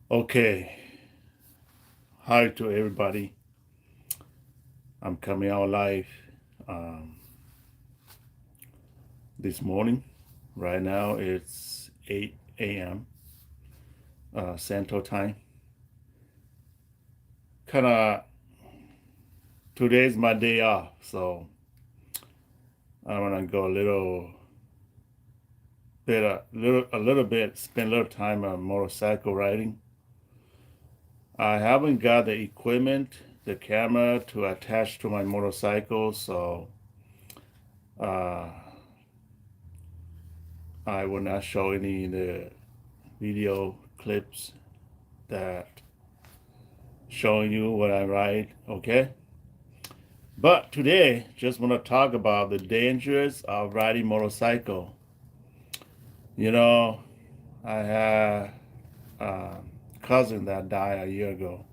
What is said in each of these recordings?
Okay, hi to everybody. I'm coming out live um, this morning. Right now it's 8 a.m. Central Time. Kind of today's my day off, so I'm gonna go a little bit, spend a little time on motorcycle riding. I haven't got the equipment, the camera to attach to my motorcycle, so uh, I will not show any the video clips that showing you what I ride, okay? But today, just want to talk about the dangers of riding motorcycle. You know, I had a cousin that died a year ago.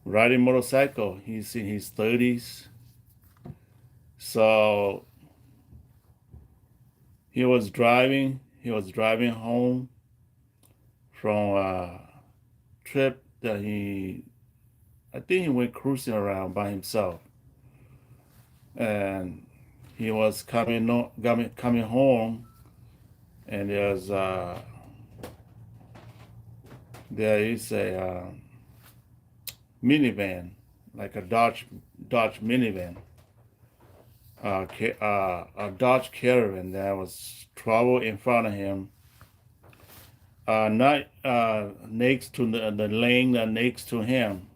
Riding motorcycle, he's in his 30s. So he was driving home from a trip that I think he went cruising around by himself. And he was coming home, and there is a minivan, like a Dodge minivan, a Dodge Caravan that was trouble in front of him, not next to the lane that next to him.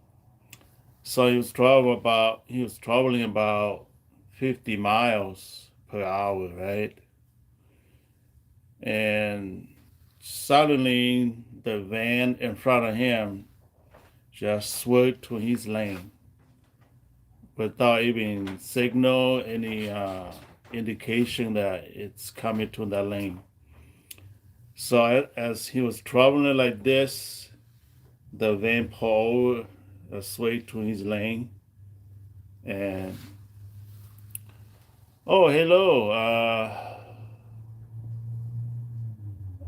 So he was traveling about 50 miles per hour, right? And suddenly the van in front of him just swerved to his lane without even signal any indication that it's coming to that lane. So as he was traveling like this, the van pulled a sway to his lane, and oh, hello,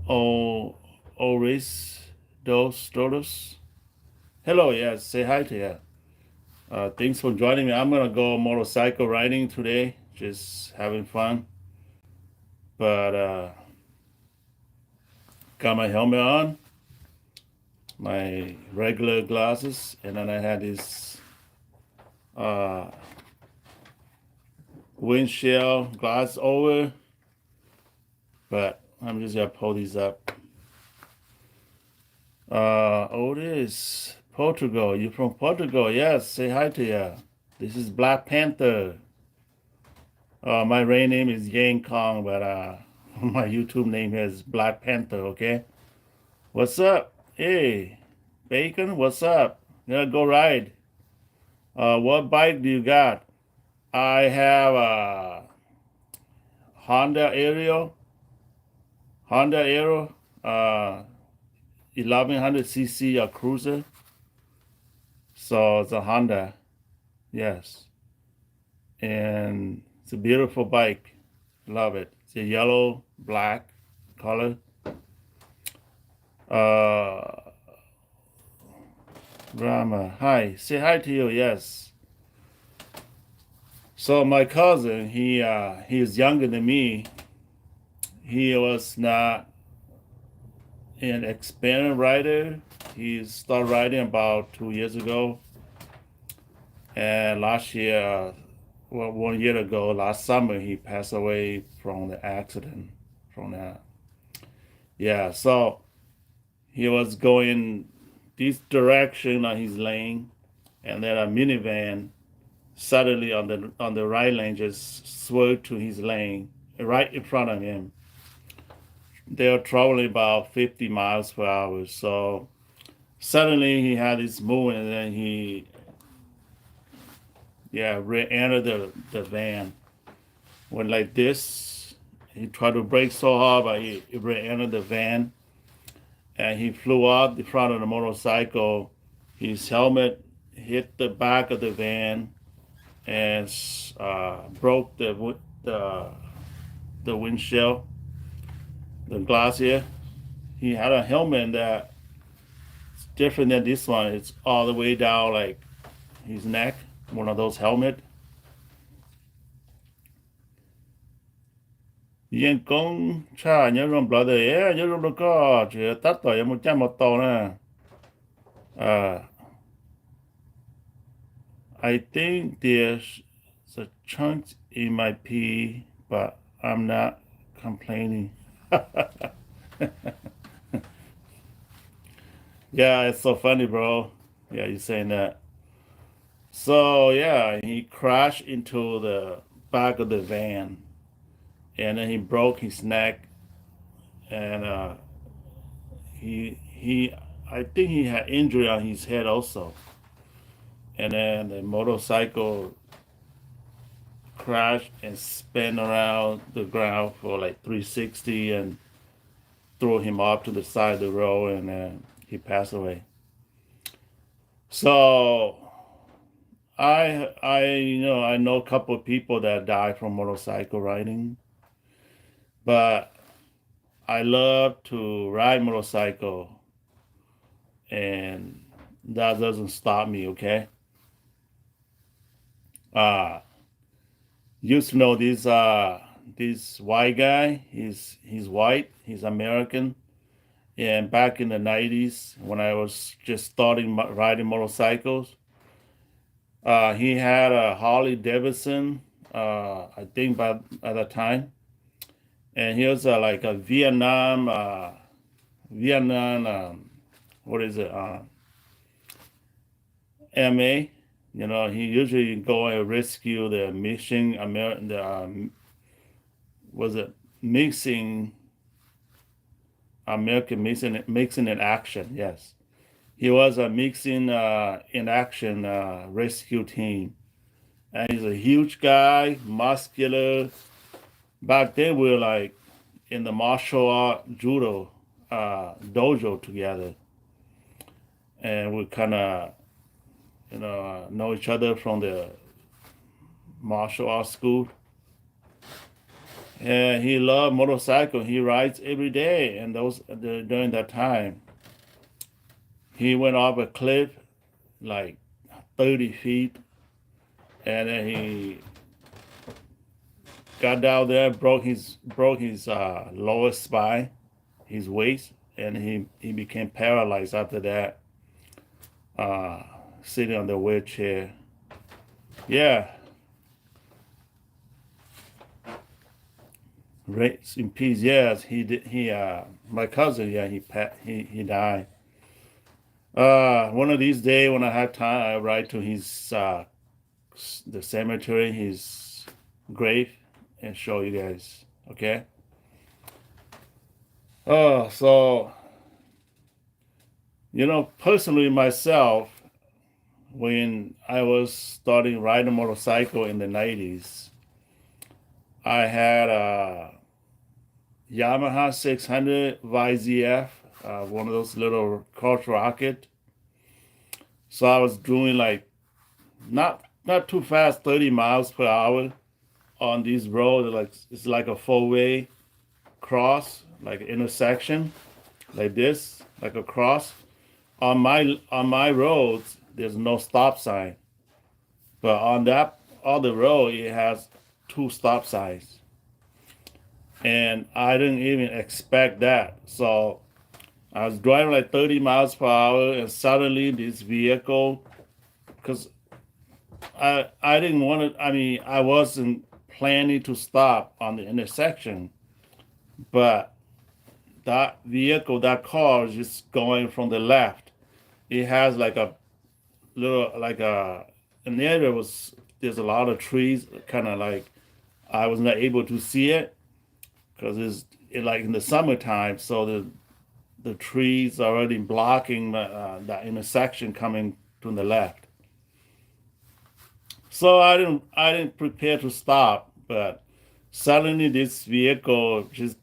oh, Oris dos Todos. Hello, yes, say hi to you. Thanks for joining me. I'm gonna go motorcycle riding today, just having fun. But got my helmet on, my regular glasses, and then I had this uh, windshield glass over. But I'm just gonna pull these up. Otis, Portugal. You from Portugal? Yes. Say hi to you. This is BlackPanther. My real name is Yang Kong, but my YouTube name is BlackPanther. Okay. What's up? Hey, Bacon. What's up? Gonna go ride. What bike do you got? I have a Honda Aero. Honda Aero. 1100cc a cruiser. So it's a Honda. Yes. And it's a beautiful bike. Love it. It's a yellow, black color. Uh, Rama, hi. Say hi to you. Yes. So my cousin, he's younger than me. He was not an experienced rider. He started riding about 2 years ago, and last year, well, 1 year ago, last summer, he passed away from the accident. From that, yeah. So he was going this direction on his lane, and then a minivan suddenly on the right lane just swerved to his lane right in front of him. They were traveling about 50 miles per hour. So suddenly he had this movement, and then re-entered the van. Went like this. He tried to brake so hard, but he re-entered the van, and he flew out the front of the motorcycle. His helmet hit the back of the van and broke the windshield, the glass here. He had a helmet that different than this one. It's all the way down like his neck, one of those helmet. Yên cũng cha nhớ rồng brother, yeah, nhớ rồng có chỉ tắt tỏi một trăm một tàu nè. Uh, I think there's a chunk in my pee, but I'm not complaining. Yeah, it's so funny, bro. Yeah, you're saying that. So yeah, he crashed into the back of the van, and then he broke his neck, and he I think he had injury on his head also, and then the motorcycle crashed and spin around the ground for like 360 and threw him off to the side of the road, and he passed away. So I know a couple of people that died from motorcycle riding, but I love to ride motorcycle, and that doesn't stop me. Okay. Uh used to know this white guy. He's white. He's American. And back in the 90s, when I was just starting riding motorcycles, he had a Harley Davidson, I think by at that time, and he was like a Vietnam, what is it, MA. You know, he usually go and rescue the missing American, was it mixing American mixing in action? Yes, he was a mixing in action rescue team, and he's a huge guy, muscular. Back then, we were like in the martial art judo dojo together, and we kind of know each other from the martial arts school. And he loved motorcycle. He rides every day, and during that time, he went off a cliff like 30 feet, and then he got down there, broke his lower spine, his waist, and he became paralyzed after that, sitting on the wheelchair. Yeah, rest in peace. Yes, he did. My cousin. Yeah, he died. One of these days when I have time, I ride to his the cemetery, his grave, and show you guys. Okay. So personally myself, when I was starting riding a motorcycle in the 90s, I had a Yamaha 600 YZF, one of those little crotch rocket. So I was doing like not too fast, 30 miles per hour on these roads. Like it's like a four-way cross, like intersection, like this, like a cross. On my roads, there's no stop sign, but on that other road, it has two stop signs, and I didn't even expect that. So I was driving like 30 miles per hour, and suddenly this vehicle, because I didn't want to. I mean, I wasn't planning to stop on the intersection, but that car is just going from the left. It has like a little like a in the area there's a lot of trees, kind of like I was not able to see it because like in the summertime, so the trees are already blocking that intersection coming from the left. So I didn't prepare to stop, but suddenly this vehicle just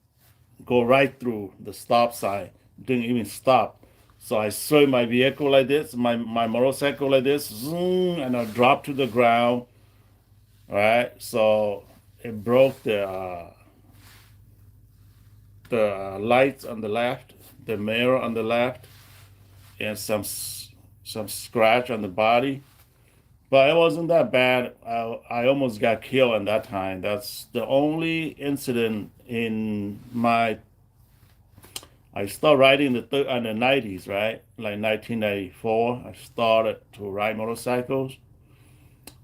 go right through the stop sign, didn't even stop. So I saw my vehicle like this, my motorcycle like this, zoom, and I dropped to the ground. All right, so it broke the lights on the left, the mirror on the left, and some scratch on the body. But it wasn't that bad. I almost got killed at that time. That's the only incident in my. I started riding in the 90s, right? Like 1994. I started to ride motorcycles.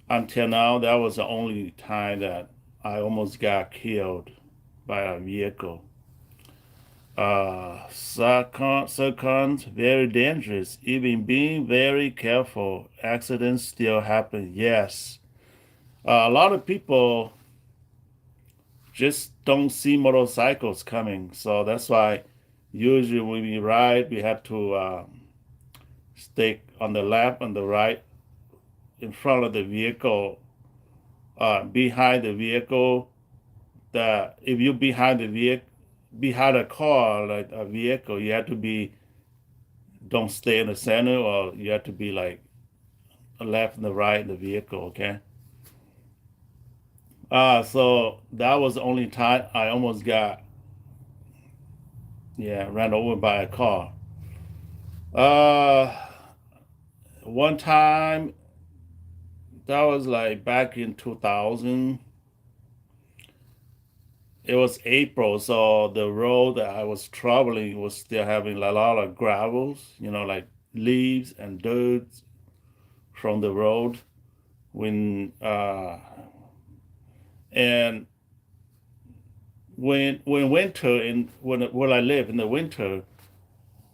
Until now, that was the only time that I almost got killed by a vehicle. Second, very dangerous. Even being very careful, accidents still happen. Yes. A lot of people just don't see motorcycles coming. So that's why usually when we ride, we have to stay on the left and the right in front of the vehicle, behind the vehicle. That if you're behind the vehicle, behind a car, like a vehicle, you have to be, don't stay in the center, or you have to be like the left and the right in the vehicle, okay? So that was the only time I almost got, yeah, ran over by a car. Uh, One time, that was like back in 2000. It was April, so the road that I was traveling was still having a lot of gravels, like leaves and dirt from the road. When and when winter in when where I live in the winter,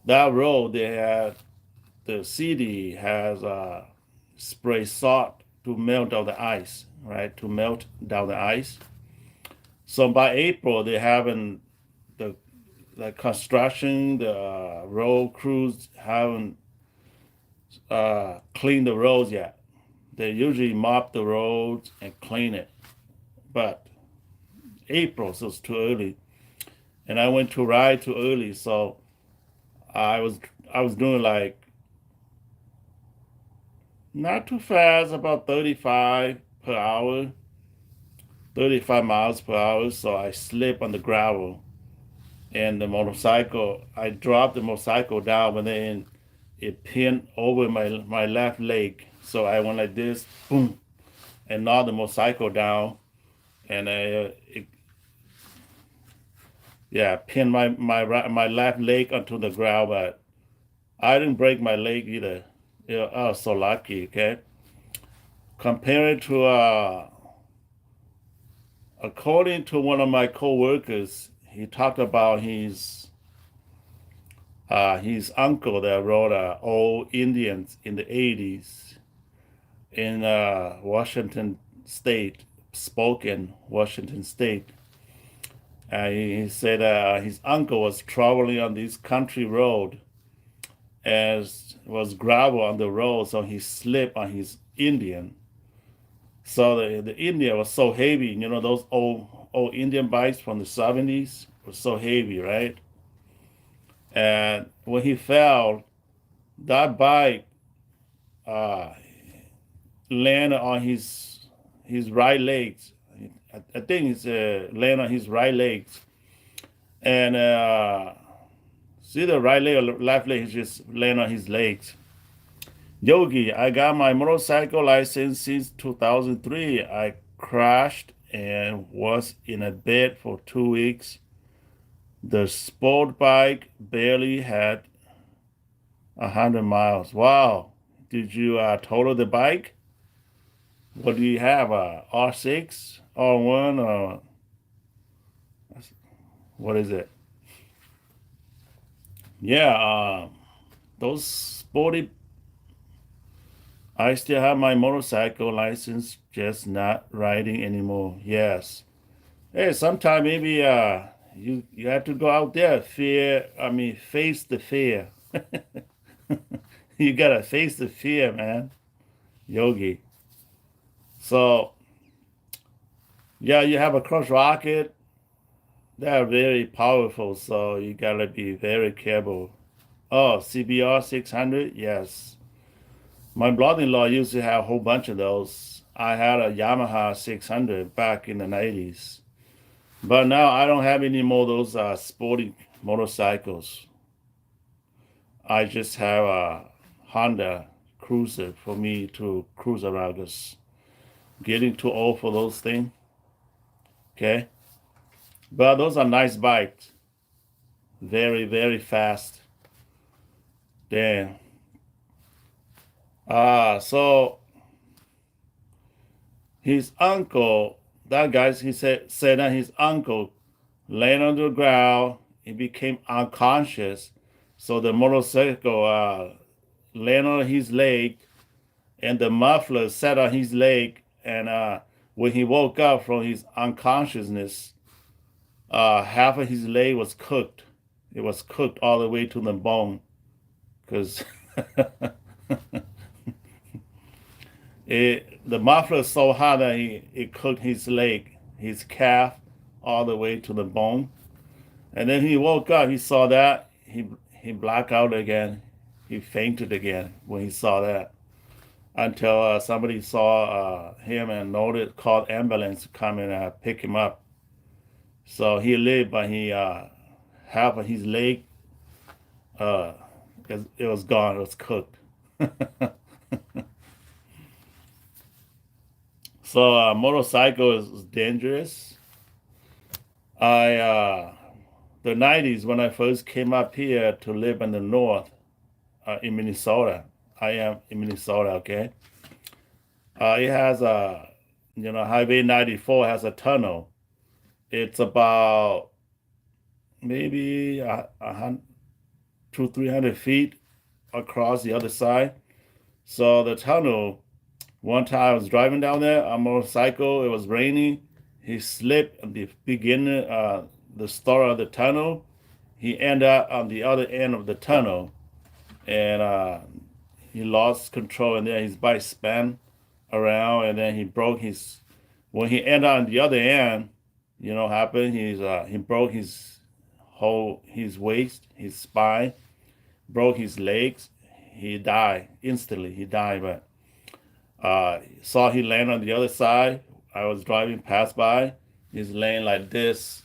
that road they had the city has spray salt to melt down the ice, right? To melt down the ice. So by April, they haven't the the construction, the road crews haven't cleaned the roads yet. They usually mop the roads and clean it, but April, so it's too early. And I went to ride too early, so I was I was doing like not too fast, about 35 per hour, 35 miles per hour. So I slipped on the gravel, and the motorcycle, I dropped the motorcycle down, but then it pinned over my left leg. So I went like this, boom, and knocked the motorcycle down, and yeah, pinned my left leg onto the ground, but I didn't break my leg either. Yeah, I was so lucky. Okay, compared to according to one of my coworkers, he talked about his uncle that wrote Old Indians in the 80s in Washington State, Spokane, Washington State. He said his uncle was traveling on this country road as was gravel on the road, so he slipped on his Indian. So the Indian was so heavy, those old Indian bikes from the 70s were so heavy, right? And when he fell, that bike uh, landed on his right legs. I think it's landed on his right legs, and see the right leg or left leg is just laying on his legs. Yogi, I got my motorcycle license since 2003. I crashed and was in a bed for 2 weeks. The sport bike barely had 100 miles. Wow. Did you total the bike? What do you have? A R6, R1, or what is it? Yeah, those sporty. I still have my motorcycle license, just not riding anymore. Yes. Hey, sometime maybe you have to go out there, face the fear. You gotta face the fear, man, Yogi. So yeah, you have a crush rocket. They're very powerful, so you gotta be very careful. Oh, CBR 600, yes. My brother-in-law used to have a whole bunch of those. I had a Yamaha 600 back in the 90s. But now I don't have any more of those sporty motorcycles. I just have a Honda Cruiser for me to cruise around because getting too old for those things. Okay. But those are nice bikes. Very, very fast. Damn. So his uncle, that guy, he said that his uncle laying on the ground, he became unconscious. So the motorcycle laying on his leg, and the muffler sat on his leg. And when he woke up from his unconsciousness, half of his leg was cooked. It was cooked all the way to the bone because the muffler is so hot that it cooked his leg, his calf, all the way to the bone. And then he woke up. He saw that. He blacked out again. He fainted again when he saw that. Until somebody saw him and noted, called ambulance to come and pick him up. So he lived, but he half of his leg, uh, it was gone. It was cooked. So motorcycle is dangerous. The 90s when I first came up here to live in the north, in Minnesota. I am in Minnesota, okay? It has Highway 94 has a tunnel. It's about maybe 200-300 feet across the other side. So the tunnel, one time I was driving down there on a motorcycle, it was raining. He slipped at the beginning, the start of the tunnel. He ended up on the other end of the tunnel, and he lost control, and then his bike spun around, and then he broke his. When he ended on the other end, you know what happened? He broke his waist, his spine, broke his legs. He died instantly. He died, but saw he land on the other side. I was driving past by. He's laying like this,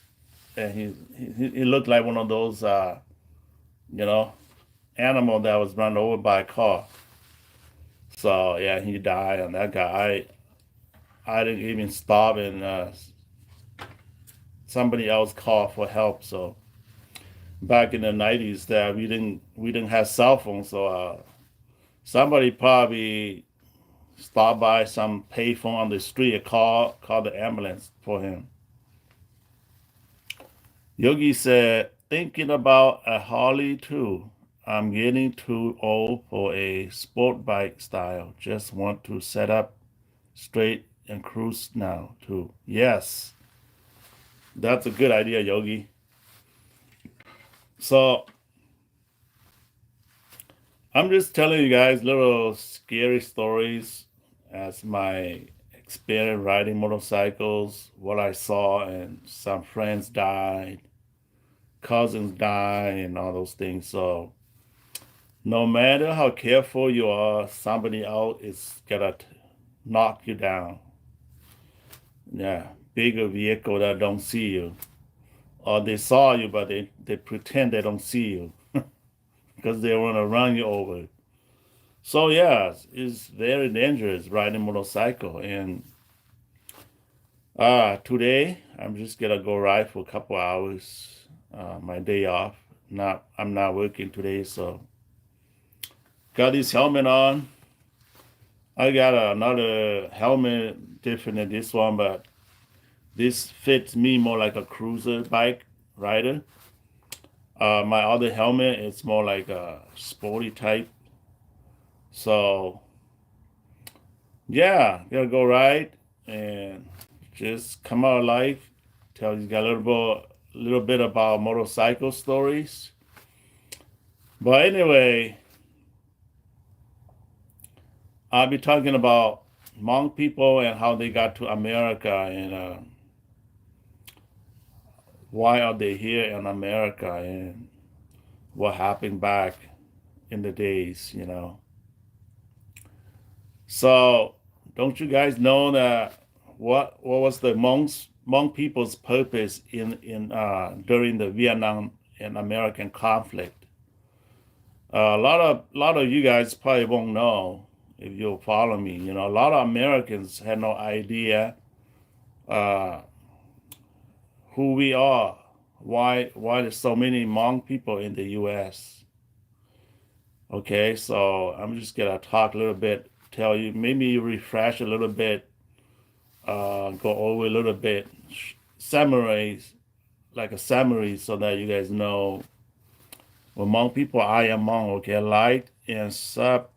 and he looked like one of those you know animal that was run over by a car. So yeah, he died, and that guy, I didn't even stop, and somebody else called for help. So back in the 90s, that we didn't have cell phones, so somebody probably stopped by some payphone on the street and call the ambulance for him. Yogi said, thinking about a Harley too. I'm getting too old for a sport bike style. Just want to set up straight and cruise now too. Yes, that's a good idea, Yogi. So I'm just telling you guys little scary stories as my experience riding motorcycles, what I saw, and some friends died, cousins died, and all those things. So no matter how careful you are, somebody else is gonna knock you down. Yeah, bigger vehicle that don't see you, or they saw you but they pretend they don't see you because they want to run you over. So yeah, it's very dangerous riding motorcycle. And today I'm just gonna go ride for a couple hours. My day off. I'm not working today, so got this helmet on. I got another helmet different than this one, but this fits me more like a cruiser bike rider. My other helmet is more like a sporty type. So yeah, gonna go ride and just come out alive. Tell you got little bit about motorcycle stories. But anyway, I'll be talking about Hmong people and how they got to America, and why are they here in America, and what happened back in the days. So don't you guys know that what was the Hmong people's purpose in during the Vietnam and American conflict? A lot of you guys probably won't know if you follow me. A lot of Americans had no idea uh, who we are. Why there's so many Hmong people in the U.S. Okay, so I'm just gonna talk a little bit, tell you, maybe refresh a little bit, go over a little bit, summarize like a summary so that you guys know among people I am Hmong. Okay, like and sub.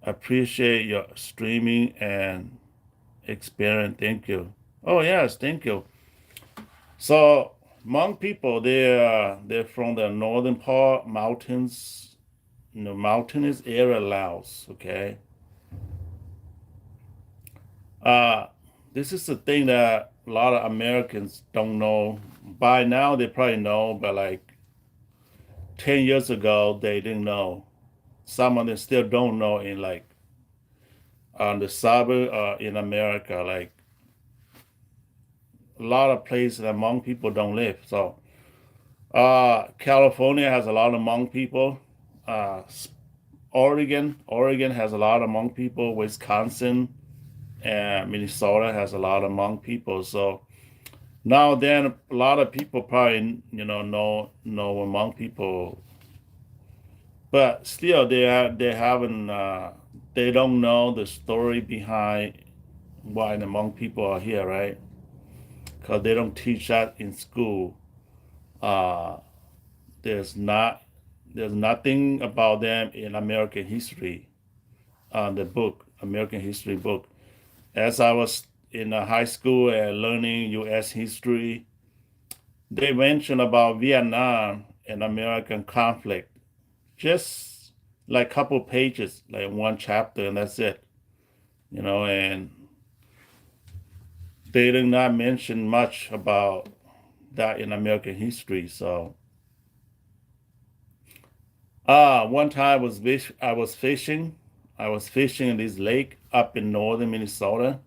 Appreciate your streaming and experience. Thank you. Oh yes, thank you. So Hmong people, they're from the northern part mountains, mountainous area, Laos. Okay, uh, this is the thing that a lot of Americans don't know. By now, they probably know, but like 10 years ago, they didn't know. Some of them still don't know in like on the suburb in America, like a lot of places that Hmong people don't live. So California has a lot of Hmong people. Uh, Oregon has a lot of Hmong people. Wisconsin and Minnesota has a lot of Hmong people. So now then, a lot of people probably know Hmong people, but still they haven't they don't know the story behind why the Hmong people are here, right? Because they don't teach that in school. Uh, there's not there's nothing about them in American history, the book, American history book. As I was in high school and learning U.S. history, they mentioned about Vietnam and American conflict, just like a couple pages, like one chapter, and that's it. And they did not mention much about that in American history. So, one time I was fishing. I was fishing in this lake up in northern Minnesota.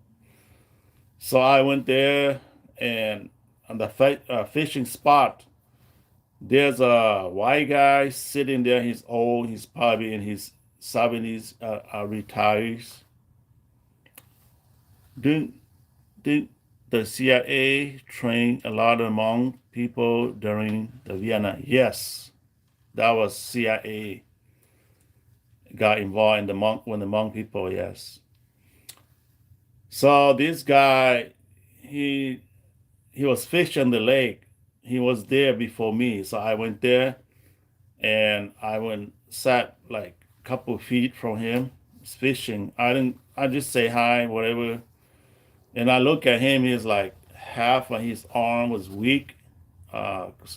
So I went there, and on the fishing spot, there's a white guy sitting there. He's old. He's probably in his 70s, retires. Didn't did the CIA train a lot of Hmong people during the Vietnam? Yes, that was CIA got involved in the Hmong when the Hmong people. Yes. So this guy, he he was fishing the lake. He was there before me, so I went there and I went sat like a couple feet from him fishing. I didn't. I just say hi, whatever. And I look at him. He's like half of his arm was weak.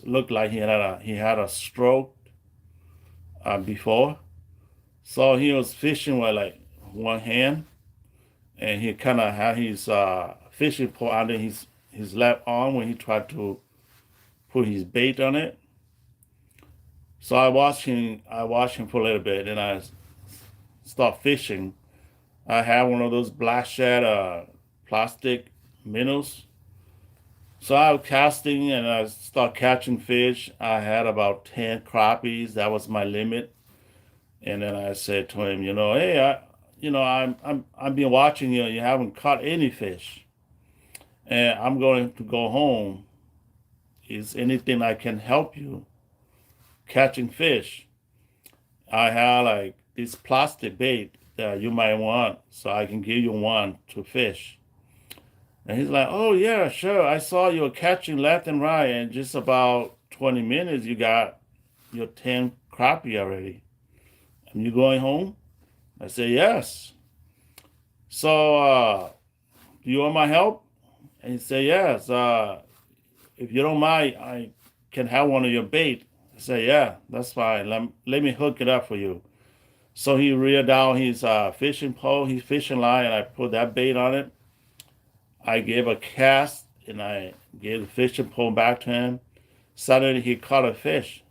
Looked like he had a stroke before. So he was fishing with like one hand, and he kind of had his fishing pole under his left arm when he tried to put his bait on it. So I watched him. I watched him for a little bit, and I start fishing. I have one of those black shad plastic minnows. So I was casting and I start catching fish. I had about 10 crappies. That was my limit. And then I said to him, hey, I've been watching you. You haven't caught any fish, and I'm going to go home. Is anything I can help you catching fish? I have like this plastic bait that you might want, so I can give you one to fish. And he's like, oh yeah, sure. I saw you were catching left and right, and just about 20 minutes you got your 10 crappie already. And you going home? I said, yes. So, do you want my help? And he said, yes. If you don't mind, I can have one of your bait. I said, yeah, that's fine. Let me hook it up for you. So he reeled down his fishing pole, his fishing line, and I put that bait on it. I gave a cast, and I gave the fishing pole back to him. Suddenly he caught a fish.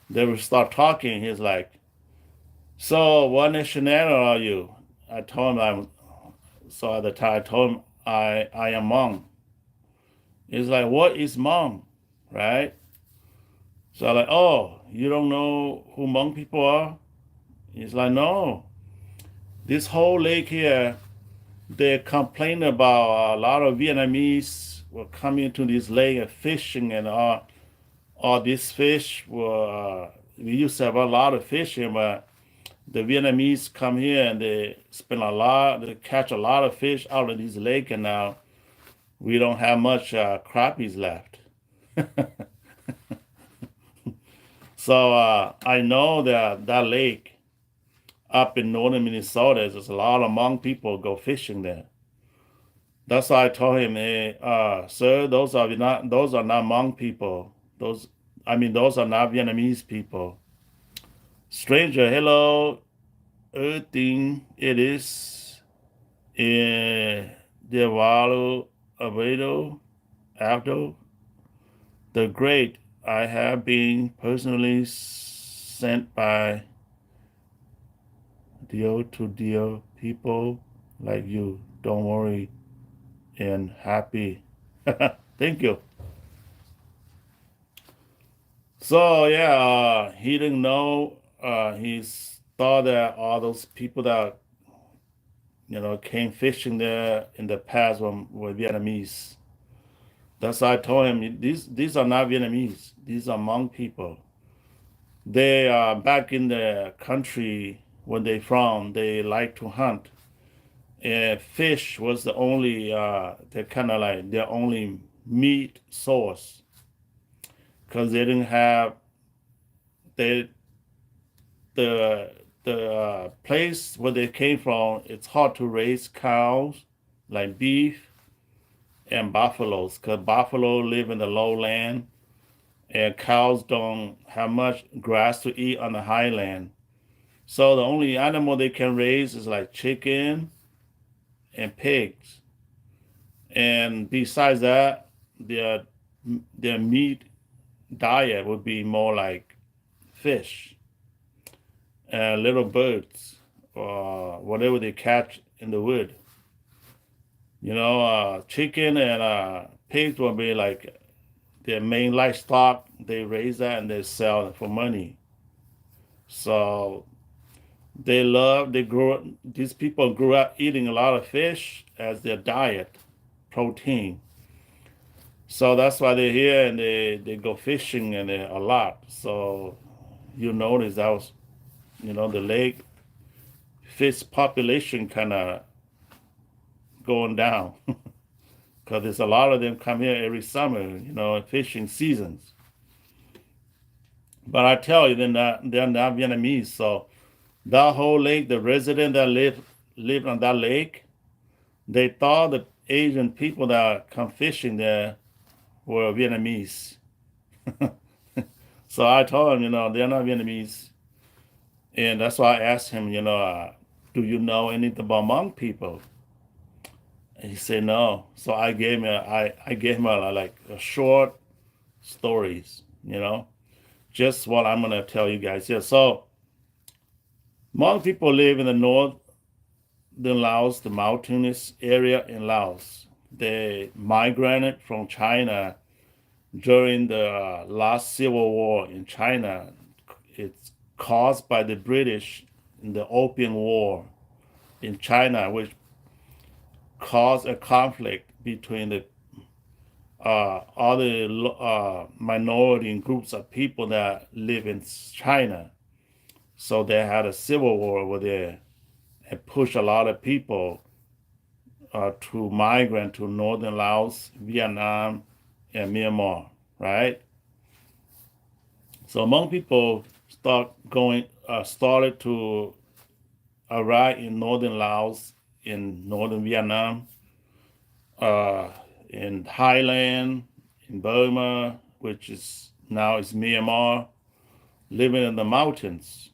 They would start talking. He's like, so what nationality are you? I told him so at the time I told him I am Hmong. He's like, what is Hmong? Right? So I'm like, oh, you don't know who Hmong people are? He's like, no. This whole lake here, they complain about a lot of Vietnamese were coming to this lake and fishing, and all these fish were, we used to have a lot of fishing, but the Vietnamese come here and they catch a lot of fish out of this lake, and now we don't have much crappies left. So I know that that lake up in northern Minnesota, there's a lot of Hmong people go fishing there. That's why I told him, hey, sir, those are not Hmong people. Those are not Vietnamese people. Stranger, hello, everything it is in Diavalo Avedo Abdo the Great. I have been personally sent by deal to deal people like you. Don't worry and happy. Thank you. So yeah, he didn't know. He thought that all those people that came fishing there in the past were Vietnamese. That's why I told him these are not Vietnamese. These are Hmong people. They are back in the country when they from. They like to hunt. And fish was the only they're kind of like their only meat source because they didn't have they the place where they came from. It's hard to raise cows like beef and buffaloes because buffalo live in the lowland and cows don't have much grass to eat on the highland. So the only animal they can raise is like chicken and pigs. And besides that, their their meat diet would be more like fish and little birds or whatever they catch in the wood. Chicken and pigs will be like their main livestock. They raise that and they sell it for money. So these people grew up eating a lot of fish as their diet, protein. So that's why they're here and they go fishing and a lot. So you notice that was, the lake fish population kind of going down because there's a lot of them come here every summer, fishing seasons. But I tell you, they're not Vietnamese. So that whole lake, the resident that lived on that lake, they thought the Asian people that come fishing there were Vietnamese. So I told him, they're not Vietnamese. And that's why I asked him, do you know anything about Hmong people? And he said no. So I gave him a short stories, just what I'm gonna tell you guys here. So Hmong people live in the northern Laos, the mountainous area in Laos. They migrated from China during the last civil war in China. It's caused by the British in the Opium War in China, which caused a conflict between the other minority groups of people that live in China. So they had a civil war over there and pushed a lot of people to migrate to northern Laos, Vietnam, and Myanmar, right? So Hmong people started to arrive in northern Laos, in northern Vietnam, in Thailand, in Burma, which is now is Myanmar, living in the mountains.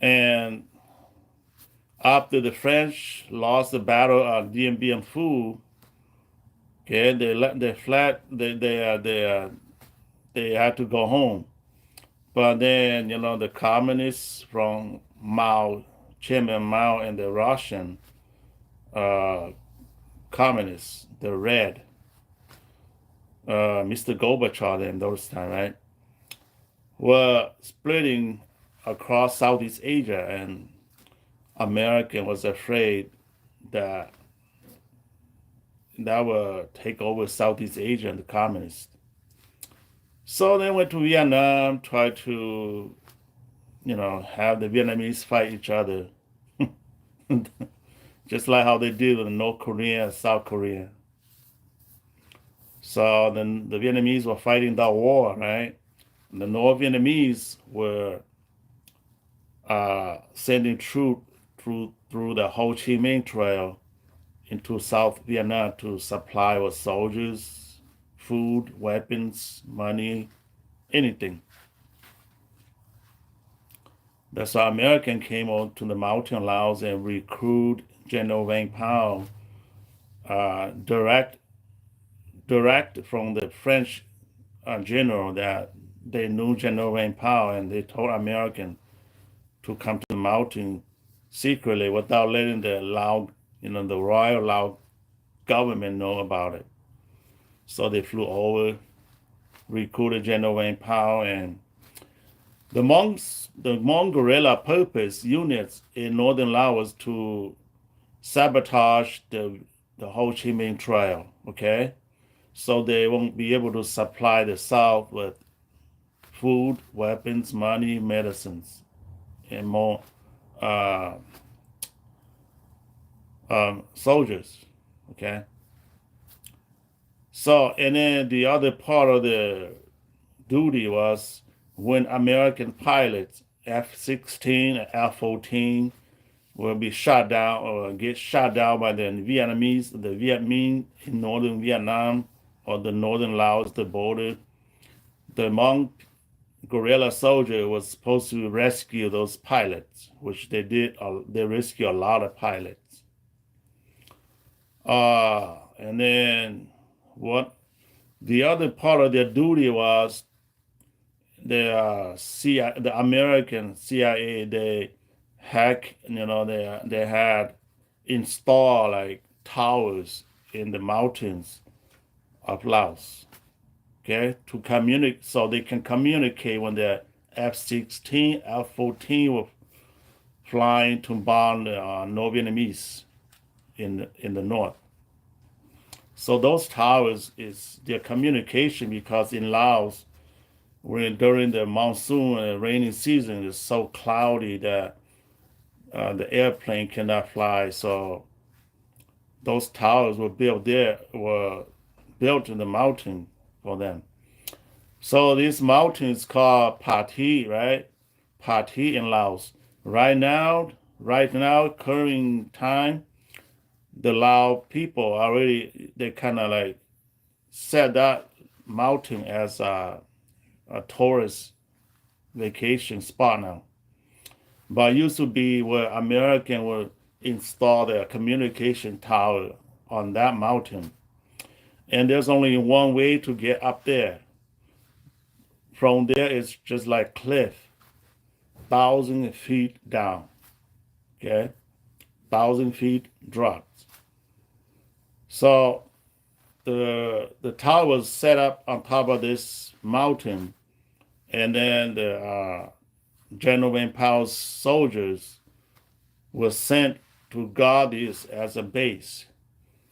And after the French lost the battle of Dien Bien Phu, okay, they had to go home. But then, the communists from Chairman Mao and the Russian communists, the Red, Mr. Gorbachev in those time, right? were spreading across Southeast Asia, and American was afraid that that would take over Southeast Asia and the communists. So they went to Vietnam, tried to, have the Vietnamese fight each other, just like how they did with North Korea and South Korea. So then the Vietnamese were fighting that war, right? And the North Vietnamese were sending troops through the Ho Chi Minh Trail into South Vietnam to supply with soldiers, food, weapons, money, anything. That's why American came on to the mountain Laos and recruit General Vang Pao direct from the French general that they knew General Vang Pao, and they told American to come to the mountain secretly without letting the Lao, the Royal Lao government know about it. So they flew over, recruited General Vang Pao, and the Hmong guerrilla purpose units in northern Laos to sabotage the Ho Chi Minh Trail, okay? So they won't be able to supply the South with food, weapons, money, medicines, and more uh, soldiers, okay? So, and then the other part of the duty was when American pilots, F-16 and F-14, will be shot down or get shot down by the Vietnamese, the Viet Minh in northern Vietnam or the northern Laos, the border. The Hmong guerrilla soldier was supposed to rescue those pilots, which they did. They rescued a lot of pilots. And then what the other part of their duty was the CIA, the American CIA. They they had installed like towers in the mountains of Laos, okay, to communicate, so they can communicate when the F-16, F-14 were flying to bomb the North Vietnamese in the north. So those towers is their communication, because in Laos, when during the monsoon and rainy season, it's so cloudy that the airplane cannot fly. So those towers were built in the mountain for them. So this mountain is called Pati, right? Pati in Laos. Right now, current time, the Lao people already, they kind of like set that mountain as a tourist vacation spot now. But it used to be where American would install their communication tower on that mountain. And there's only one way to get up there. From there, it's just like cliff, 1,000 feet down. Okay, 1,000 feet drops. So the tower was set up on top of this mountain, and then the General Van Pao's soldiers were sent to guard this as a base.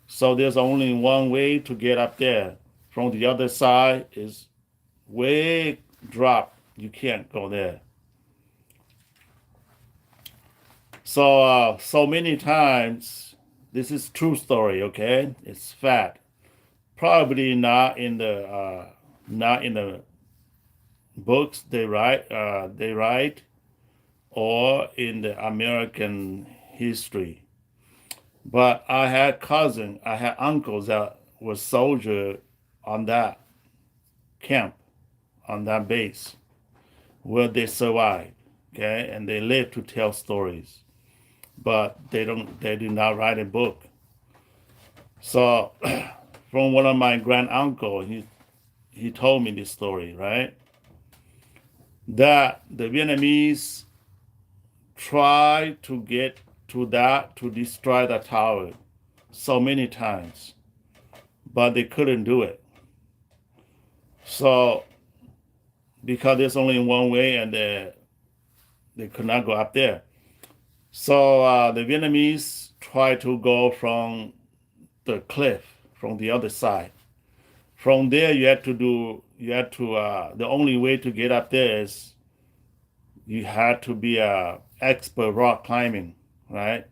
So there's only one way to get up there. From the other side is way drop. You can't go there. So many times, this is true story. Okay, it's fact. Probably not in the books they write, or in the American history. But I had uncles that were soldier on that camp, on that base, where they survived. Okay, and they live to tell stories, but they did not write a book. So, from one of my grand uncle, he told me this story, right? That the Vietnamese tried to get to destroy the tower so many times, but they couldn't do it. So because there's only one way, and they could not go up there. So the Vietnamese tried to go from the cliff from the other side. From there, the only way to get up there is you had to be a expert rock climbing, right?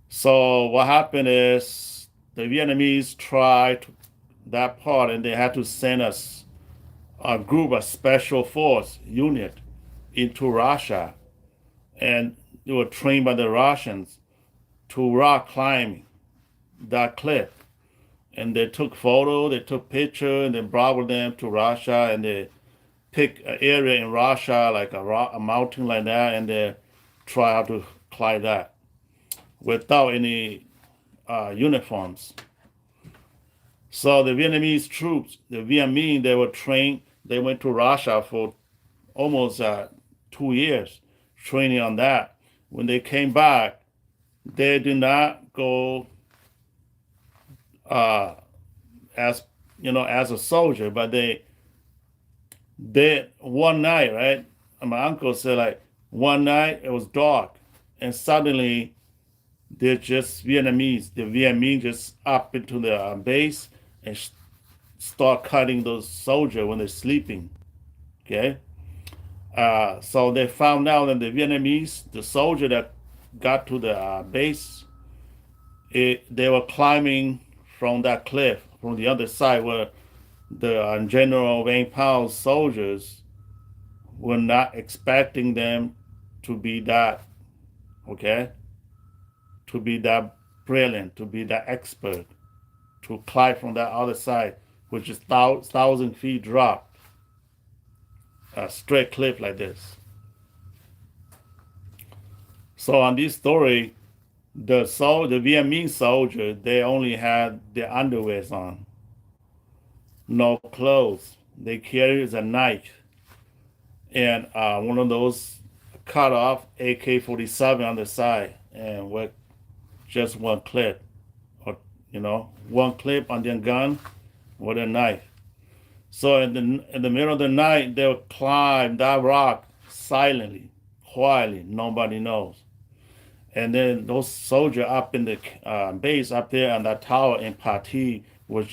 So what happened is the Vietnamese tried that part, and they had to send us a group of special force unit into Russia, and they were trained by the Russians to rock climb that cliff. And they took photo, they took picture, and they brought them to Russia, and they pick an area in Russia like a mountain like that, and they try how to climb that without any uniforms. So the Vietnamese troops, the Viet Minh, they were trained. They went to Russia for almost 2 years training on that. When they came back, they did not go uh, as as a soldier, but they one night, right? My uncle said like one night it was dark, and suddenly they're just Vietnamese. The Viet Minh just up into the base and start cutting those soldiers when they're sleeping. Okay, so they found out that the Vietnamese, the soldier that got to the base, they were climbing from that cliff from the other side where the General Wayne Powell's soldiers were not expecting them to be that, okay, to be that brilliant, to be that expert, to climb from that other side, which is 1,000 feet drop, a straight cliff like this. So on this story, the Vietnamese soldier, they only had their underwears on, no clothes. They carried a knife and one of those cut off AK-47 on the side, and with just one clip, or one clip on their gun with a knife. So in the middle of the night, they would climb that rock silently, quietly. Nobody knows. And then those soldiers up in the base up there on that tower in Pati was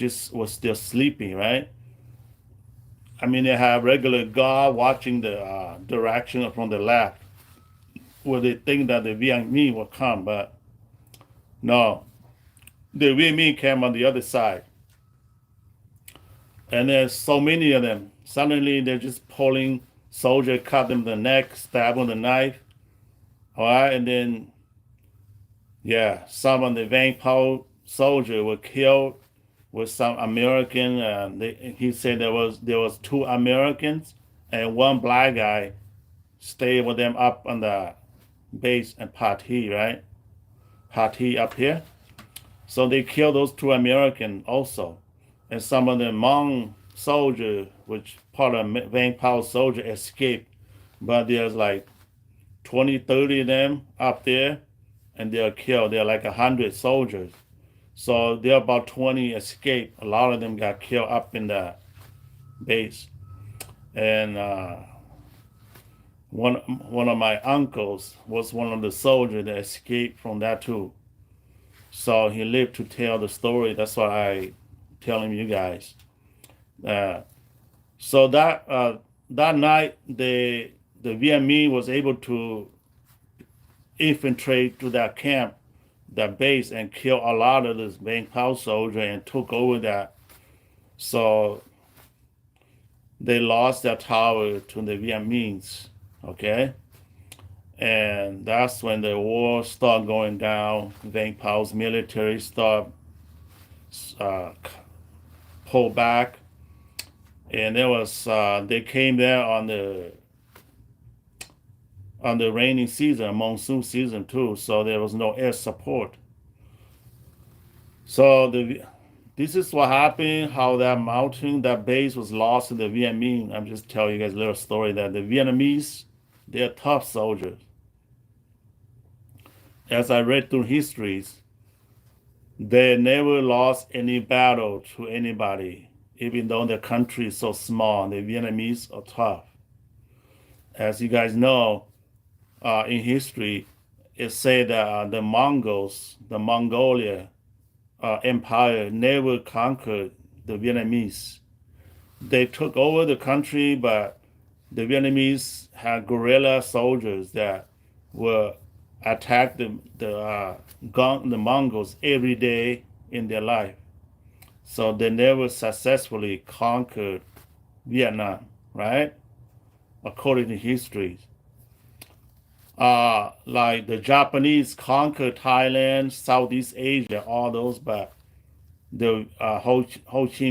still sleeping, right? I mean, they have regular guard watching the direction from the left, where they think that the Viet Minh will come, but no, the Viet Minh came on the other side, and there's so many of them. Suddenly, they're just pulling soldier, cut them the neck, stab them with a knife. All right, and then yeah, some of the Vang Po soldier were killed with some American. He said there was two Americans and one black guy stayed with them up on the base and Pati, right? Pati up here. So they killed those two Americans also, and some of the Hmong soldier, which part of Vang Po soldier, escaped, but there's like 20, 30 of them up there, and they're killed. They're like 100 soldiers. So there are about 20 escaped. A lot of them got killed up in the base. And one of my uncles was one of the soldiers that escaped from that too. So he lived to tell the story. That's why I telling you guys. Uh, so that night, the Viet Minh was able to infiltrate to that camp, that base, and kill a lot of this Vang Pao soldier and took over that. So they lost their tower to the Viet Minhs, okay? And that's when the war started going down. Vang Pao's military started uh, pull back, and they came there on the rainy season, monsoon season too. So there was no air support. So this is what happened. How that mountain, that base was lost to the Viet Minh. I'm just telling you guys a little story that the Vietnamese, they're tough soldiers. As I read through histories, they never lost any battle to anybody even though their country is so small. The Vietnamese are tough. As you guys know, in history, it said that the Mongols, the Mongolia empire never conquered the Vietnamese. They took over the country, but the Vietnamese had guerrilla soldiers that were attack the Mongols every day in their life. So they never successfully conquered Vietnam, right? According to history. Like the Japanese conquered Thailand, Southeast Asia, all those, but the Ho Chi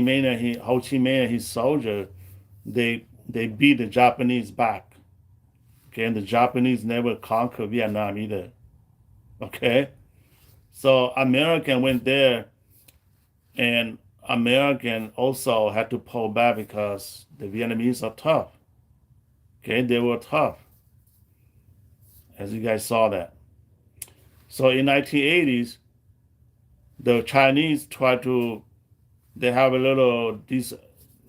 Minh and his soldier, they beat the Japanese back. Okay, and the Japanese never conquered Vietnam either. Okay, so American went there, and American also had to pull back because the Vietnamese are tough. Okay, they were tough, as you guys saw that. So in 1980s, the Chinese tried to. They have a little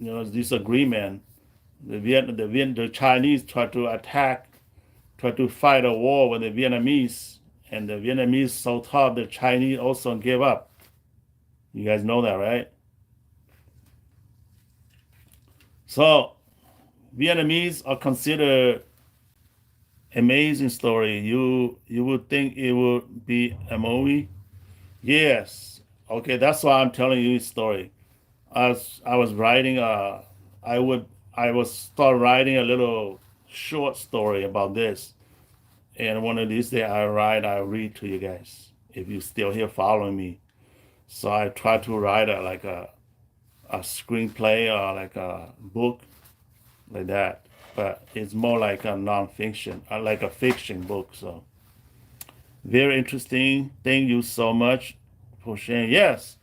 disagreement. The Chinese tried to attack, tried to fight a war with the Vietnamese, and the Vietnamese so tough the Chinese also gave up. You guys know that, right? So Vietnamese are considered amazing story. You would think it would be a movie. Yes. Okay, that's why I'm telling you this story. As I was writing, I would I was start writing a little short story about this, and one of these days I read to you guys if you still here following me. So I try to write a screenplay or like a book like that, but it's more like a nonfiction, like a fiction book. So very interesting. Thank you so much for sharing. Yes,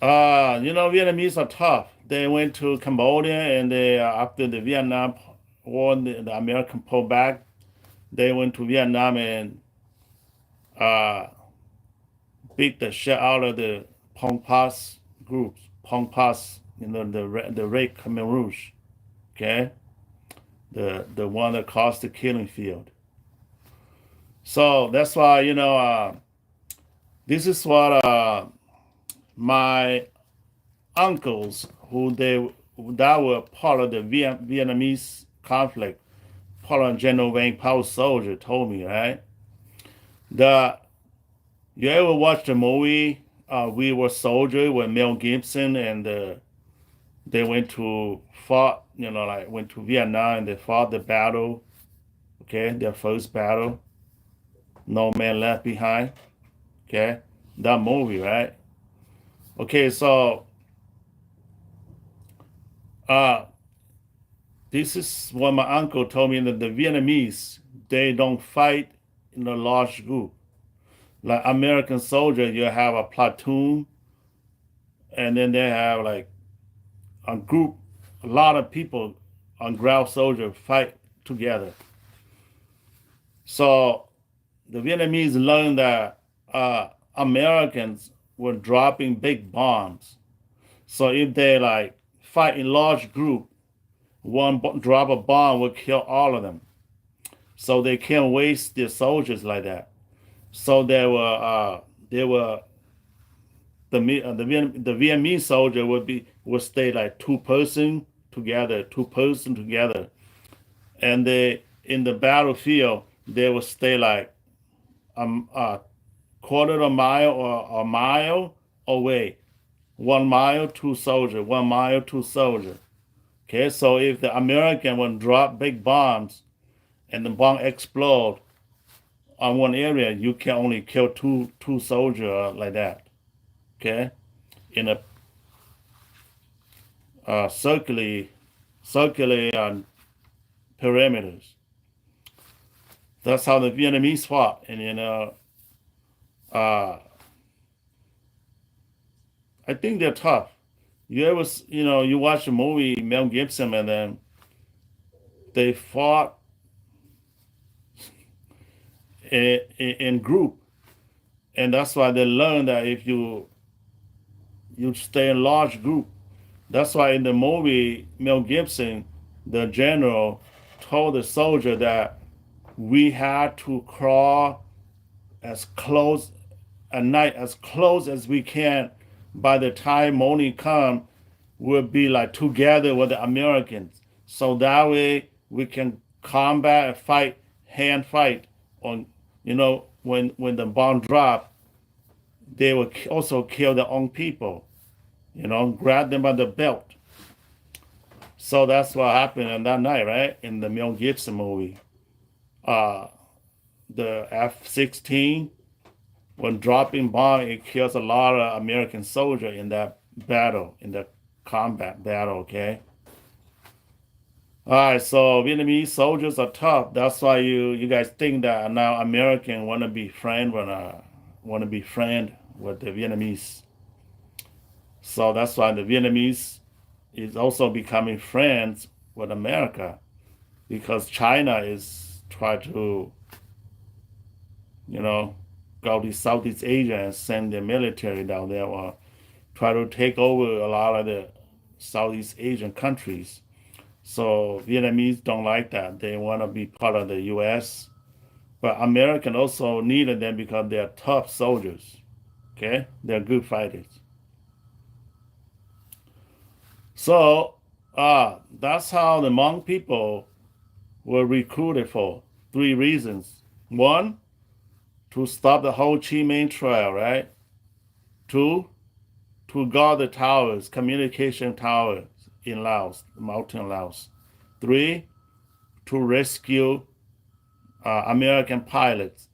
Vietnamese are tough. They went to Cambodia and they after the Vietnam War, the American pulled back. They went to Vietnam and uh, beat the shit out of the Pong Pas groups. Pong Pas, the Red Khmer Rouge. Okay, the one that caused the killing field. So that's why this is what my uncles that were part of the Vietnamese conflict, part of General Vang Pao soldier told me, right? The You ever watch the movie We Were Soldier with Mel Gibson and they went to fought, like went to Vietnam and they fought the battle, okay, their first battle, No Man Left Behind, okay, that movie, right? Okay, so uh, this is what my uncle told me that the Vietnamese, they don't fight in a large group. Like American soldier, you have a platoon, and then they have like a group, a lot of people on ground soldier fight together. So the Vietnamese learned that Americans were dropping big bombs. So if they like fight in large group, one drop of bomb will kill all of them. So they can't waste their soldiers like that. So they were the Vietnamese soldier would stay like two person together, and they in the battlefield they would stay like a quarter of a mile or a mile away. 1 mile, two soldier. 1 mile, two soldier. Okay, so if the American would drop big bombs and the bomb explode on one area, you can only kill two soldiers like that. Okay, in a circular perimeters. That's how the Vietnamese fought, and uh, I think they're tough. You watch the movie Mel Gibson, and then they fought in group, and that's why they learned that if you stay in large group, That's why in the movie, Mel Gibson, the general, told the soldier that we had to crawl as close at night, as close as we can. By the time morning come, we'll be like together with the Americans. So that way we can combat and fight, hand fight on, when the bomb drop, they will also kill their own people, grab them by the belt. So that's what happened on that night, right? In the Mel Gibson movie. Uh, the F-16, when dropping bomb, it kills a lot of American soldiers in that battle, in the combat battle, okay? All right, so Vietnamese soldiers are tough. That's why you guys think that now American want to be friend with the Vietnamese. So that's why the Vietnamese is also becoming friends with America because China is trying to, you know, go to Southeast Asia and send their military down there or try to take over a lot of the Southeast Asian countries. So Vietnamese don't like that. They want to be part of the U.S. But American also needed them because they're tough soldiers. Okay, they're good fighters. So that's how the Hmong people were recruited for 3 reasons. One, to stop the Ho Chi Minh Trail, right? Two, to guard the towers, communication towers in Laos, mountain Laos. Three, to rescue American pilots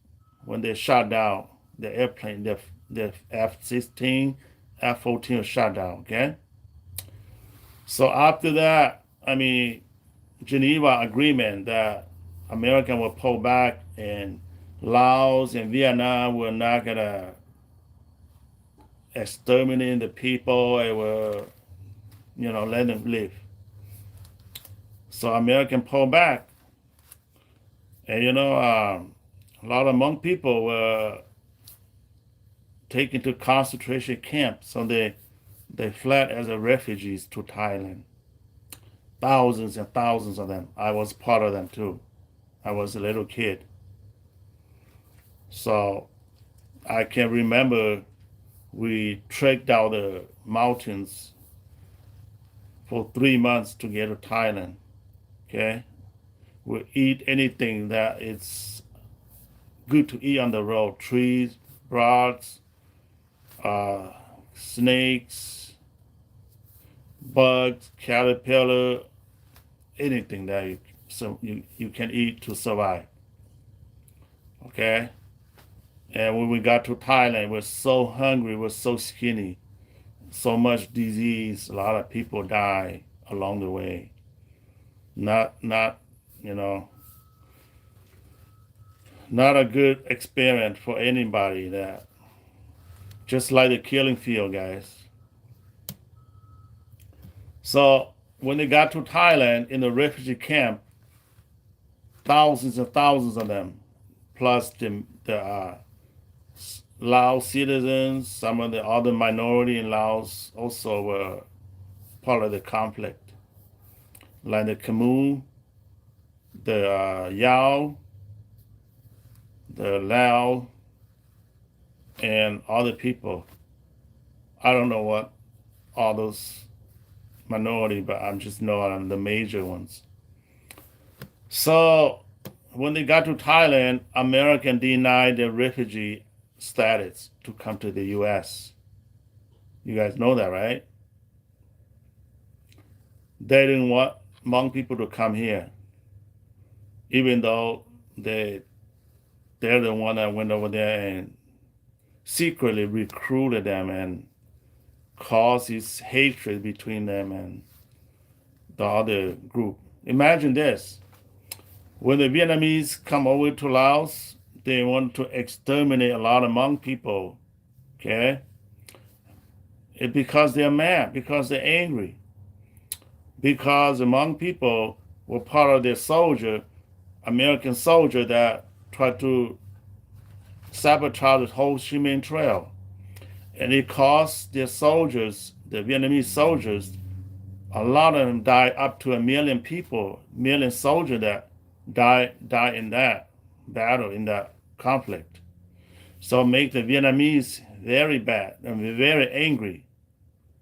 when they shot down the airplane, the F-16, F-14 was shot down, okay? So after that, I mean, Geneva Agreement that America will pull back and Laos and Vietnam were not gonna exterminate the people. It will, let them live. So American pull back, and a lot of Hmong people were taken to concentration camps. So they fled as refugees to Thailand. Thousands and thousands of them. I was part of them too. I was a little kid. So I can remember we trekked down the mountains for 3 months to get to Thailand. Okay? We eat anything that it's good to eat on the road. Trees, rocks, snakes, bugs, caterpillar, anything that you can eat to survive. Okay? And when we got to Thailand, we're so hungry, we're so skinny, so much disease, a lot of people die along the way. Not, you know, not a good experience for anybody that just like the killing field, guys. So when they got to Thailand in the refugee camp, thousands and thousands of them, plus the Laos citizens, some of the other minority in Laos also were part of the conflict, like the Khmer, the Yao, the Lao, and other people. I don't know what all those minority, but I'm just knowing the major ones. So when they got to Thailand, American denied their refugee status to come to the U.S. You guys know that, right? They didn't want Hmong people to come here, even though they're the one that went over there and secretly recruited them and caused this hatred between them and the other group. Imagine this. When the Vietnamese come over to Laos, they want to exterminate a lot of Hmong people, okay? It's because they're mad, because they're angry, because the Hmong people were part of their American soldier that tried to sabotage the whole Chi Minh Trail. And it cost their soldiers, the Vietnamese soldiers, A lot of them died, up to 1 million people, million soldiers that died in that battle, in that conflict. So make the Vietnamese very bad and very angry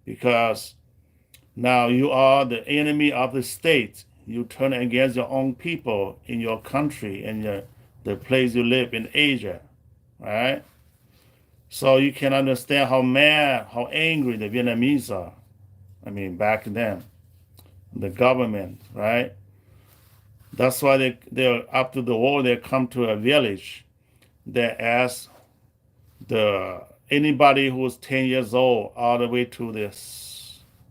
because now you are the enemy of the state. You turn against your own people in your country and the place you live in Asia, right? So you can understand how mad, how angry the Vietnamese are. I mean, back then, the government, right? That's why they're after the war, they come to a village. They ask the anybody who was 10 years old all the way to the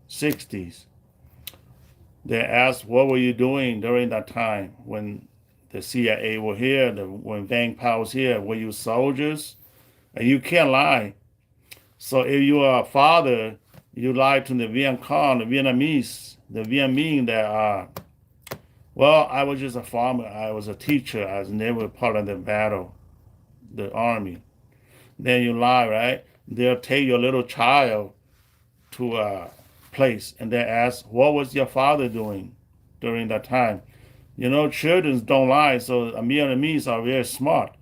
60s. They asked, what were you doing during that time when the CIA were here, when Vang Pao was here? Were you soldiers? And you can't lie. So if you are a father, you lie to the Viet Cong, the Vietnamese, the Viet Minh that are, well, I was just a farmer. I was a teacher. I was never part of the battle, the army. Then you lie, right? They'll take your little child to a place and they ask, what was your father doing during that time? You know, children don't lie, so Vietnamese are very smart.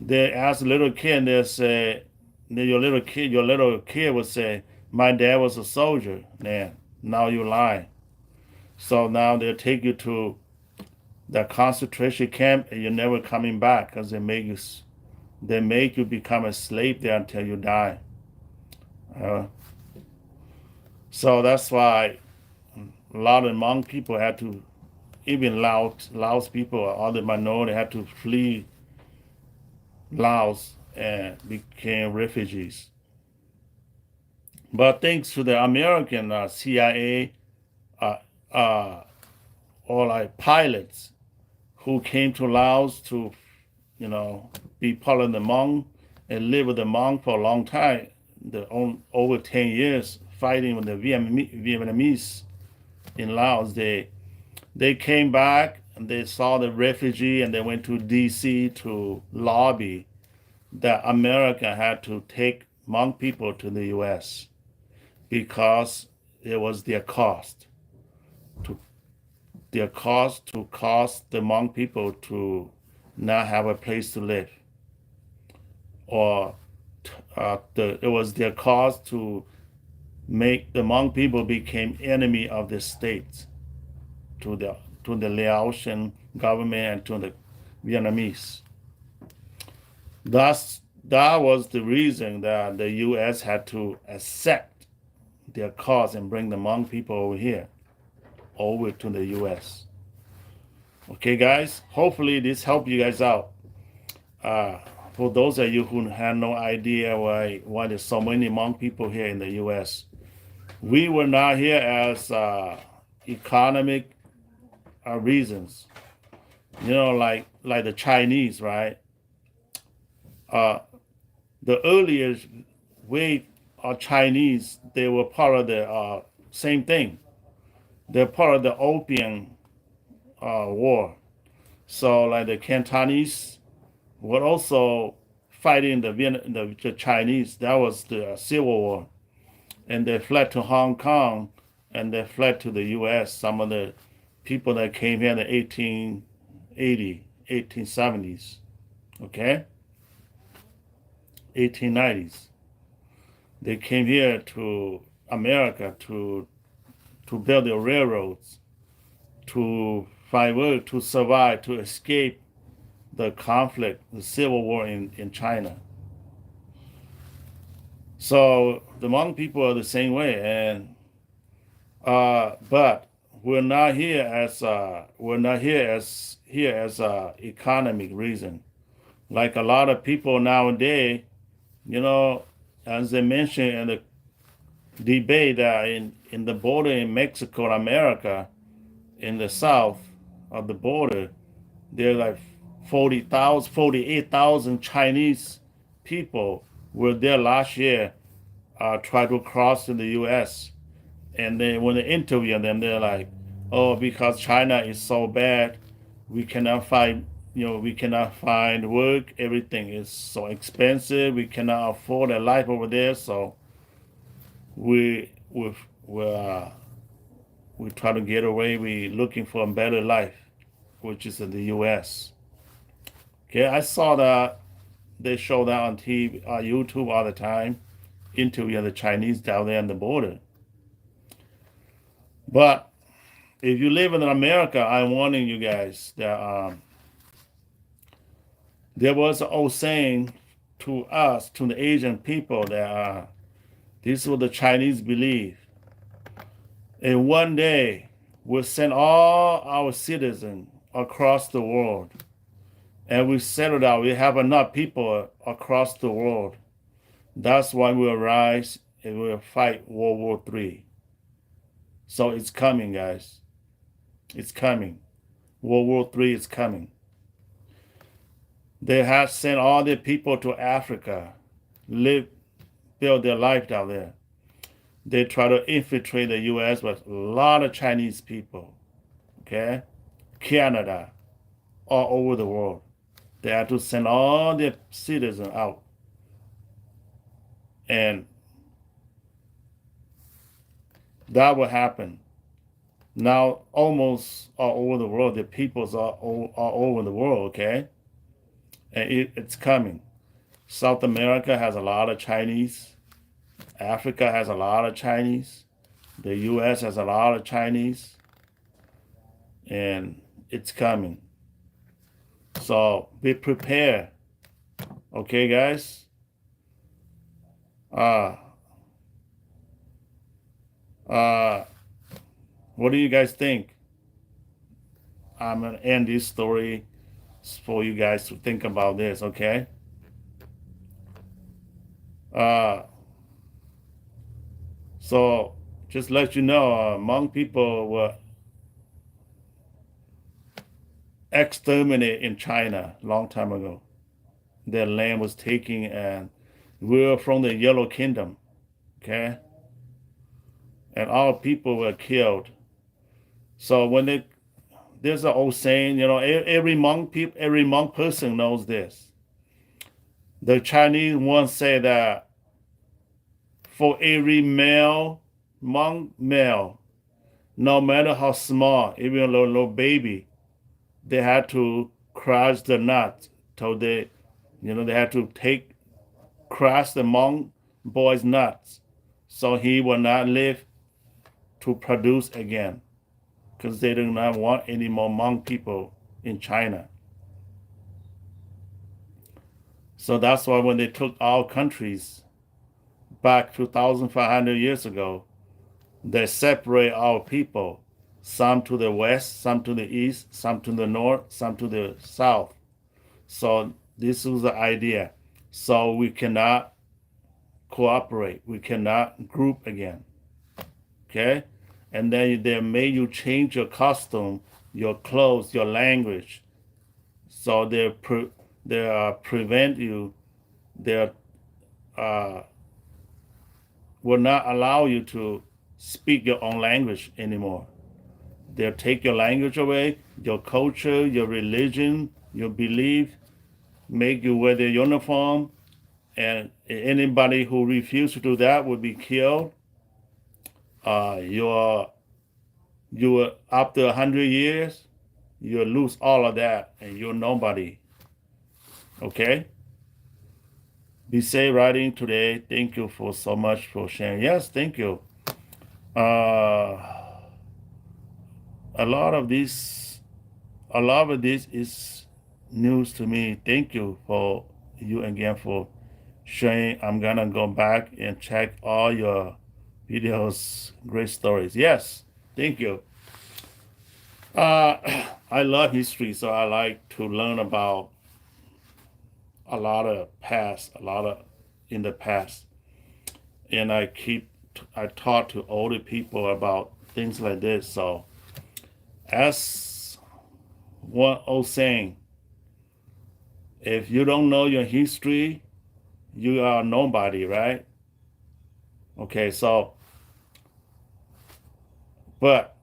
They ask a little kid and they say, your little kid would say, my dad was a soldier. Man, now you lie. So now they'll take you to the concentration camp and you're never coming back because they make you become a slave there until you die. Uh, so that's why a lot of Hmong people had to, even Laos people or other minority had to flee Laos and became refugees. But thanks to the American CIA uh, uh, or like pilots who came to Laos to, be part of the Hmong and live with the Hmong for a long time, over 10 years fighting with the Vietnamese in Laos. They came back and they saw the refugee and they went to DC to lobby that America had to take Hmong people to the US because it was their cost to cost the Hmong people to not have a place to live, or it was their cost to make the Hmong people became enemy of the state to the Laotian government and to the Vietnamese. That was the reason that the U.S. had to accept their cause and bring the Hmong people over to the U.S. Okay, guys. Hopefully this helped you guys out. For those of you who had no idea why there's so many Hmong people here in the U.S., we were not here as economic reasons. Like the Chinese, right? The earliest wave of Chinese, they were part of the same thing. They're part of the Opium War. So like the Cantonese were also fighting the Chinese. That was the Civil War. And they fled to Hong Kong and they fled to the U.S. Some of the people that came here in the 1870s, okay? 1890s. They came here to America to build the railroads, to find work, to survive, to escape the conflict, the civil war in China. So the Hmong people are the same way, and but we're not here as economic reason. Like a lot of people nowadays, as they mentioned in the debate in the border in Mexico and America, in the south of the border, there are like 48,000 Chinese people were there last year, tried to cross to the U.S. And then when they interview them, they're like, "Oh, because China is so bad, we cannot find work. Everything is so expensive. We cannot afford a life over there. So we we try to get away. We looking for a better life, which is in the U.S. Okay, I saw that they show that on TV, YouTube all the time, interview the Chinese down there on the border. But if you live in America, I'm warning you guys that there was an old saying to us, to the Asian people, that this is what the Chinese believe. And one day, we'll send all our citizens across the world. And we settle down. We have enough people across the world. That's why we'll rise and we'll fight World War III. So it's coming, guys. It's coming. World War III is coming. They have sent all their people to Africa, build their life down there. They try to infiltrate the U.S. with a lot of Chinese people, okay? Canada, all over the world. They have to send all their citizens out. And that will happen. Now, almost all over the world, the peoples are all over the world, okay? And it's coming. South America has a lot of Chinese. Africa has a lot of Chinese. The U.S. has a lot of Chinese. And it's coming. So be prepared. Okay, guys? What do you guys think? I'm going to end this story for you guys to think about this, okay? So just let you know, Hmong people were exterminated in China a long time ago. Their land was taken, and we were from the Yellow Kingdom, okay? And all people were killed. So when there's an old saying, you know, every Hmong person knows this. The Chinese once say that for every Hmong male, no matter how small, even a little baby, they had to crush the nuts. So they had to crush the Hmong boy's nuts, so he will not live to produce again, because they do not want any more Hmong people in China. So that's why when they took our countries back 2,500 years ago, they separate our people, some to the west, some to the east, some to the north, some to the south. So this was the idea. So we cannot cooperate. We cannot group again. Okay? And then they made you change your costume, your clothes, your language. So they prevent you. They will not allow you to speak your own language anymore. They'll take your language away, your culture, your religion, your belief, make you wear the uniform, and anybody who refuses to do that will be killed. You after 100 years, you'll lose all of that, and you're nobody. Okay? Be safe riding today. Thank you for so much for sharing. Yes, thank you. A lot of this is news to me. Thank you for you again for sharing. I'm gonna go back and check all your videos. Great stories. Yes, thank you. I love history, so I like to learn about a lot in the past, and I talk to older people about things like this. So, as one old saying, if you don't know your history, you are nobody, right? Okay, so, but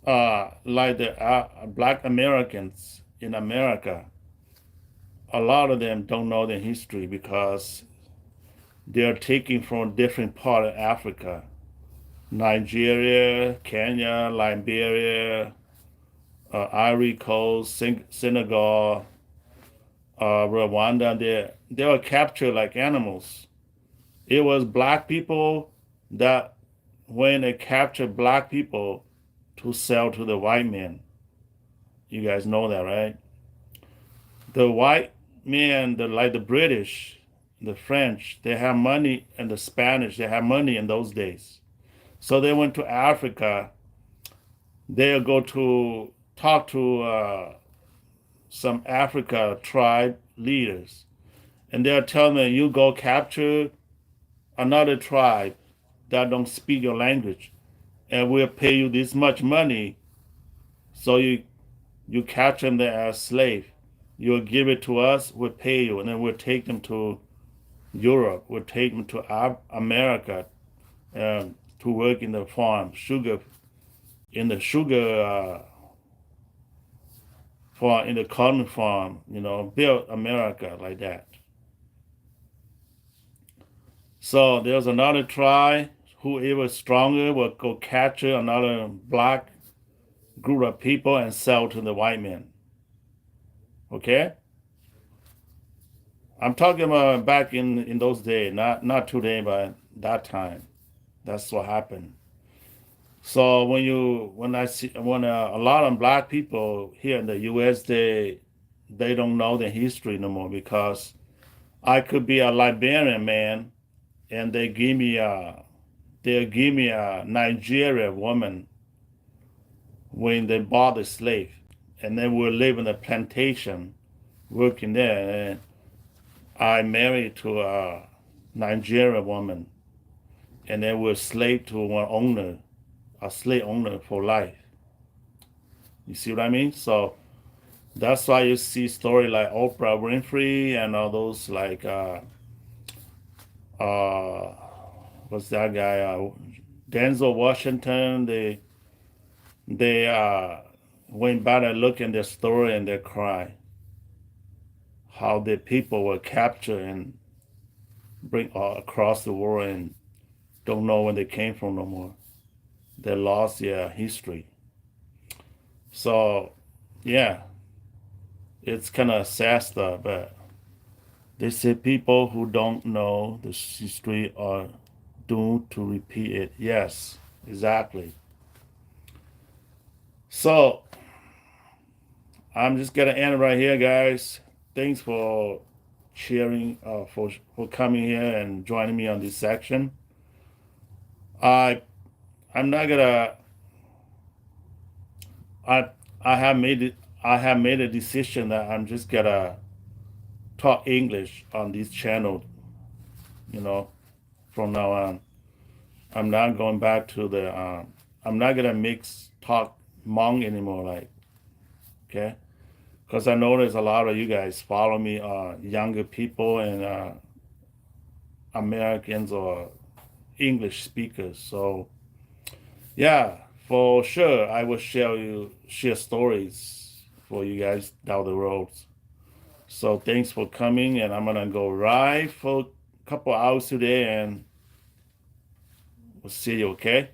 like the Black Americans in America, a lot of them don't know their history because they're taken from a different part of Africa. Nigeria, Kenya, Liberia, Ivory Coast, Senegal, Rwanda. They were captured like animals. It was black people that when they captured black people to sell to the white men. You guys know that, right? The white men, like the British, the French, they have money, and the Spanish, they have money in those days. So they went to Africa. They'll go to talk to some Africa tribe leaders, and they'll tell them, you go capture another tribe that don't speak your language, and we'll pay you this much money. So you catch them there as slave. You'll give it to us, we'll pay you, and then we'll take them to Europe, we'll take them to America to work in the farm, in the sugar farm, in the cotton farm, build America like that. So there's another tribe, whoever stronger will go capture another black group of people and sell to the white men. Okay? I'm talking about back in those days, not today, but that time. That's what happened. So when I see when a lot of black people here in the U.S. they don't know the history no more because I could be a Liberian man and they give me a Nigerian woman when they bought a slave, and then we live in a plantation working there, and I married to a Nigerian woman, and then we're slave to one owner, a slave owner for life. You see what I mean? So that's why you see story like Oprah Winfrey and all those like uh what's that guy Denzel Washington. They went back and look in their story and they cry how the people were captured and bring across the world and don't know where they came from no more. They lost their history. So yeah, it's kind of sad stuff, but they say people who don't know the history are doomed to repeat it. Yes, exactly. So I'm just gonna end right here, guys. Thanks for cheering, for coming here and joining me on this section. I I'm not gonna. I I have made it. I have made a decision that I'm just gonna talk English on this channel. You know, from now on, I'm not going back to the. I'm not gonna mix talk Hmong anymore. Like, okay, because I know there's a lot of you guys follow me, younger people and Americans or English speakers. So yeah, for sure, I will share stories for you guys down the road. So thanks for coming, and I'm gonna go ride for a couple hours today, and we'll see you. Okay.